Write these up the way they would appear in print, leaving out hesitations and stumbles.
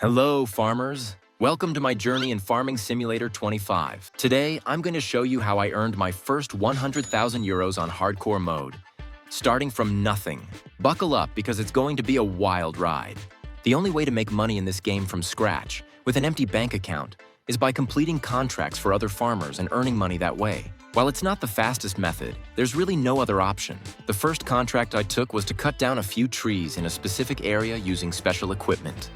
Hello, farmers. Welcome to my journey in Farming Simulator 25. Today, I'm going to show you how I earned my first 100,000 euros on hardcore mode, starting from nothing. Buckle up because it's going to be a wild ride. The only way to make money in this game from scratch, with an empty bank account, is by completing contracts for other farmers and earning money that way. While it's not the fastest method, there's really no other option. The first contract I took was to cut down a few trees in a specific area using special equipment.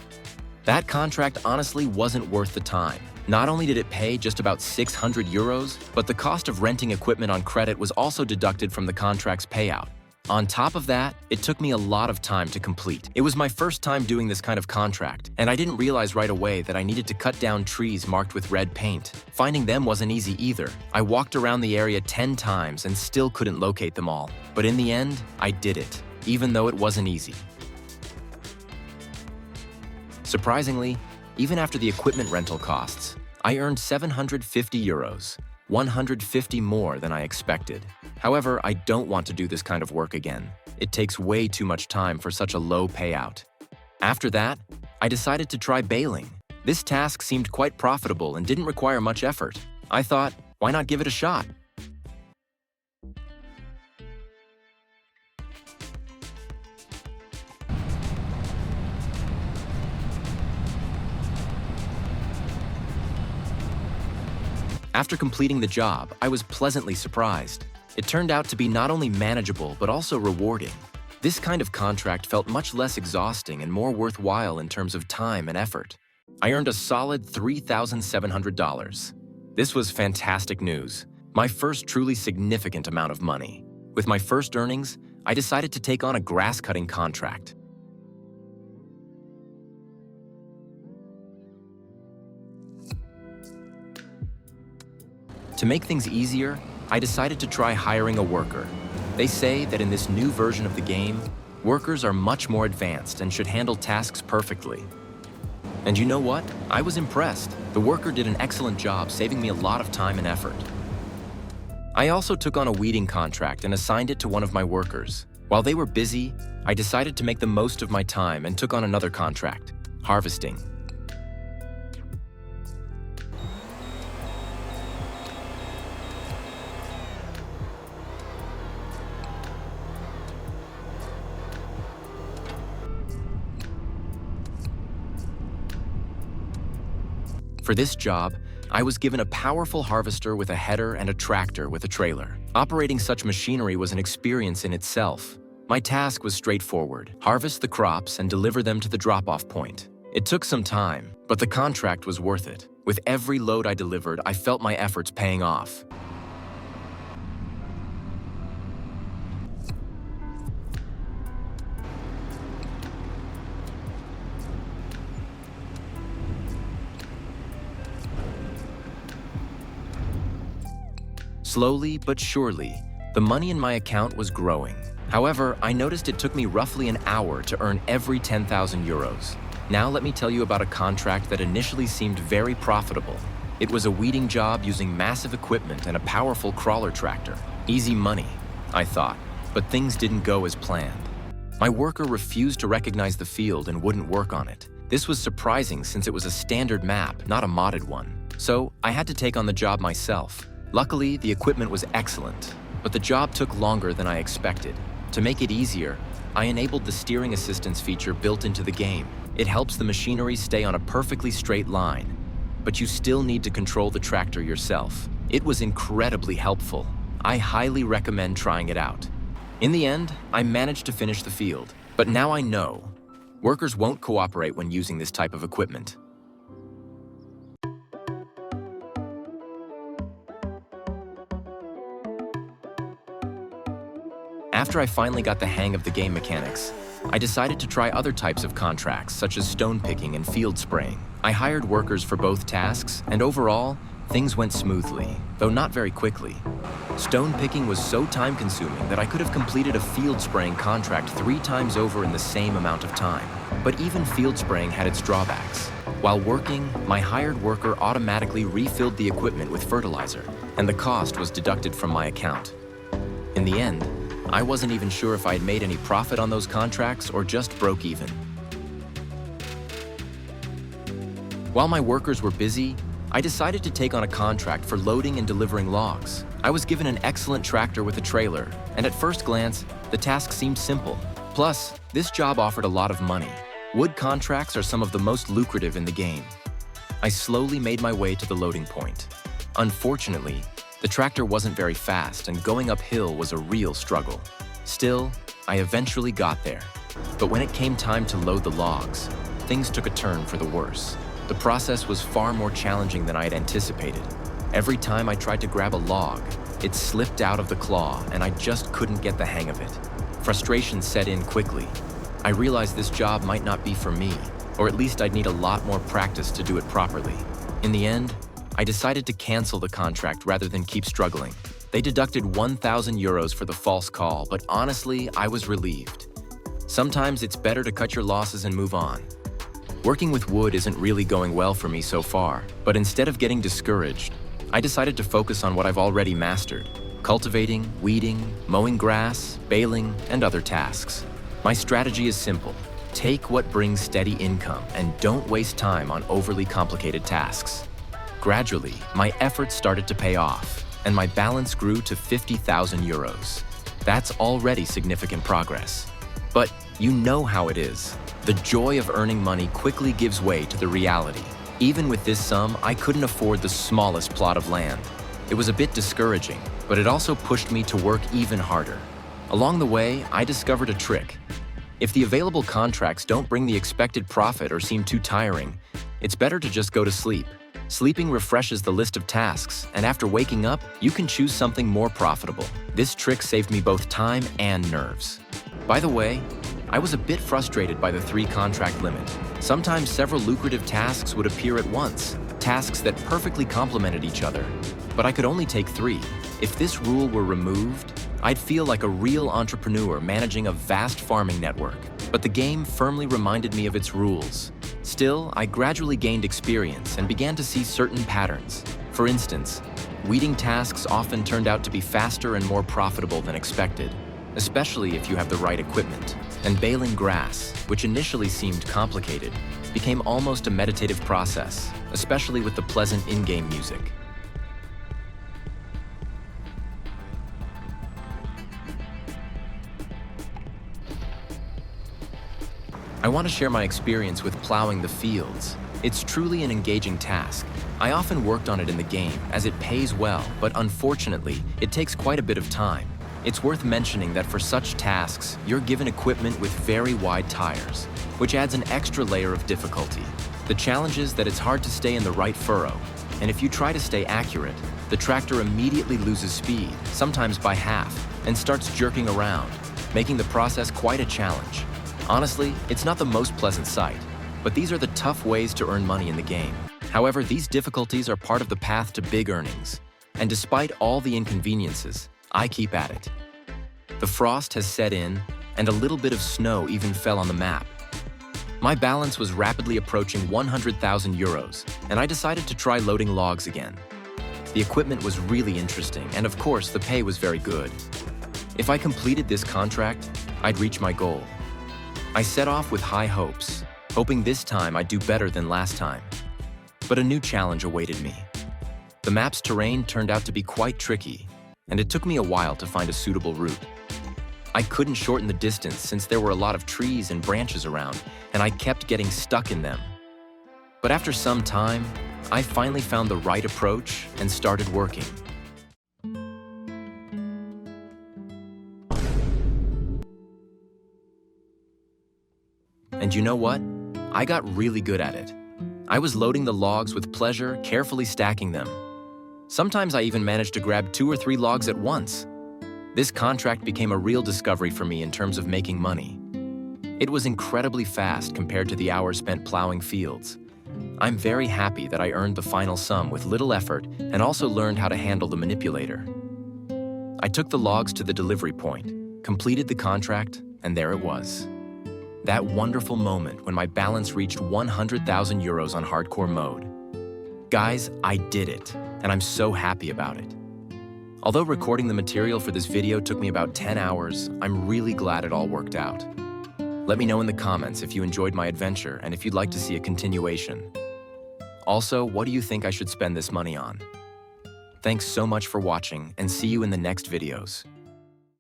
That contract honestly wasn't worth the time. Not only did it pay just about 600 euros, but the cost of renting equipment on credit was also deducted from the contract's payout. On top of that, it took me a lot of time to complete. It was my first time doing this kind of contract, and I didn't realize right away that I needed to cut down trees marked with red paint. Finding them wasn't easy either. I walked around the area 10 times and still couldn't locate them all. But in the end, I did it, even though it wasn't easy. Surprisingly, even after the equipment rental costs, I earned 750 euros, 150 more than I expected. However, I don't want to do this kind of work again. It takes way too much time for such a low payout. After that, I decided to try baling. This task seemed quite profitable and didn't require much effort. I thought, why not give it a shot? After completing the job, I was pleasantly surprised. It turned out to be not only manageable, but also rewarding. This kind of contract felt much less exhausting and more worthwhile in terms of time and effort. I earned a solid $3,700. This was fantastic news, my first truly significant amount of money. With my first earnings, I decided to take on a grass-cutting contract. To make things easier, I decided to try hiring a worker. They say that in this new version of the game, workers are much more advanced and should handle tasks perfectly. And you know what? I was impressed. The worker did an excellent job, saving me a lot of time and effort. I also took on a weeding contract and assigned it to one of my workers. While they were busy, I decided to make the most of my time and took on another contract, harvesting. For this job, I was given a powerful harvester with a header and a tractor with a trailer. Operating such machinery was an experience in itself. My task was straightforward: harvest the crops and deliver them to the drop-off point. It took some time, but the contract was worth it. With every load I delivered, I felt my efforts paying off. Slowly but surely, the money in my account was growing. However, I noticed it took me roughly an hour to earn every 10,000 euros. Now let me tell you about a contract that initially seemed very profitable. It was a weeding job using massive equipment and a powerful crawler tractor. Easy money, I thought, but things didn't go as planned. My worker refused to recognize the field and wouldn't work on it. This was surprising since it was a standard map, not a modded one. So I had to take on the job myself. Luckily, the equipment was excellent, but the job took longer than I expected. To make it easier, I enabled the steering assistance feature built into the game. It helps the machinery stay on a perfectly straight line, but you still need to control the tractor yourself. It was incredibly helpful. I highly recommend trying it out. In the end, I managed to finish the field, but now I know workers won't cooperate when using this type of equipment. After I finally got the hang of the game mechanics, I decided to try other types of contracts such as stone picking and field spraying. I hired workers for both tasks, and overall, things went smoothly, though not very quickly. Stone picking was so time-consuming that I could have completed a field spraying contract 3 times over in the same amount of time. But even field spraying had its drawbacks. While working, my hired worker automatically refilled the equipment with fertilizer, and the cost was deducted from my account. In the end, I wasn't even sure if I had made any profit on those contracts or just broke even. While my workers were busy, I decided to take on a contract for loading and delivering logs. I was given an excellent tractor with a trailer, and at first glance, the task seemed simple. Plus, this job offered a lot of money. Wood contracts are some of the most lucrative in the game. I slowly made my way to the loading point. Unfortunately, the tractor wasn't very fast, and going uphill was a real struggle. Still, I eventually got there. But when it came time to load the logs, things took a turn for the worse. The process was far more challenging than I had anticipated. Every time I tried to grab a log, it slipped out of the claw, and I just couldn't get the hang of it. Frustration set in quickly. I realized this job might not be for me, or at least I'd need a lot more practice to do it properly. In the end, I decided to cancel the contract rather than keep struggling. They deducted 1,000 euros for the false call, but honestly, I was relieved. Sometimes it's better to cut your losses and move on. Working with wood isn't really going well for me so far, but instead of getting discouraged, I decided to focus on what I've already mastered: cultivating, weeding, mowing grass, baling, and other tasks. My strategy is simple. Take what brings steady income and don't waste time on overly complicated tasks. Gradually, my efforts started to pay off, and my balance grew to 50,000 euros. That's already significant progress. But you know how it is. The joy of earning money quickly gives way to the reality. Even with this sum, I couldn't afford the smallest plot of land. It was a bit discouraging, but it also pushed me to work even harder. Along the way, I discovered a trick. If the available contracts don't bring the expected profit or seem too tiring, it's better to just go to sleep. Sleeping refreshes the list of tasks, and after waking up, you can choose something more profitable. This trick saved me both time and nerves. By the way, I was a bit frustrated by the 3-contract limit. Sometimes several lucrative tasks would appear at once, tasks that perfectly complemented each other. But I could only take 3. If this rule were removed, I'd feel like a real entrepreneur managing a vast farming network. But the game firmly reminded me of its rules. Still, I gradually gained experience and began to see certain patterns. For instance, weeding tasks often turned out to be faster and more profitable than expected, especially if you have the right equipment. And baling grass, which initially seemed complicated, became almost a meditative process, especially with the pleasant in-game music. I want to share my experience with plowing the fields. It's truly an engaging task. I often worked on it in the game, as it pays well, but unfortunately, it takes quite a bit of time. It's worth mentioning that for such tasks, you're given equipment with very wide tires, which adds an extra layer of difficulty. The challenge is that it's hard to stay in the right furrow, and if you try to stay accurate, the tractor immediately loses speed, sometimes by half, and starts jerking around, making the process quite a challenge. Honestly, it's not the most pleasant sight, but these are the tough ways to earn money in the game. However, these difficulties are part of the path to big earnings, and despite all the inconveniences, I keep at it. The frost has set in, and a little bit of snow even fell on the map. My balance was rapidly approaching 100,000 euros, and I decided to try loading logs again. The equipment was really interesting, and of course, the pay was very good. If I completed this contract, I'd reach my goal. I set off with high hopes, hoping this time I'd do better than last time. But a new challenge awaited me. The map's terrain turned out to be quite tricky, and it took me a while to find a suitable route. I couldn't shorten the distance since there were a lot of trees and branches around, and I kept getting stuck in them. But after some time, I finally found the right approach and started working. And you know what? I got really good at it. I was loading the logs with pleasure, carefully stacking them. Sometimes I even managed to grab 2 or 3 logs at once. This contract became a real discovery for me in terms of making money. It was incredibly fast compared to the hours spent plowing fields. I'm very happy that I earned the final sum with little effort and also learned how to handle the manipulator. I took the logs to the delivery point, completed the contract, and there it was. That wonderful moment when my balance reached 100,000 euros on hardcore mode. Guys, I did it, and I'm so happy about it. Although recording the material for this video took me about 10 hours, I'm really glad it all worked out. Let me know in the comments if you enjoyed my adventure and if you'd like to see a continuation. Also, what do you think I should spend this money on? Thanks so much for watching and see you in the next videos.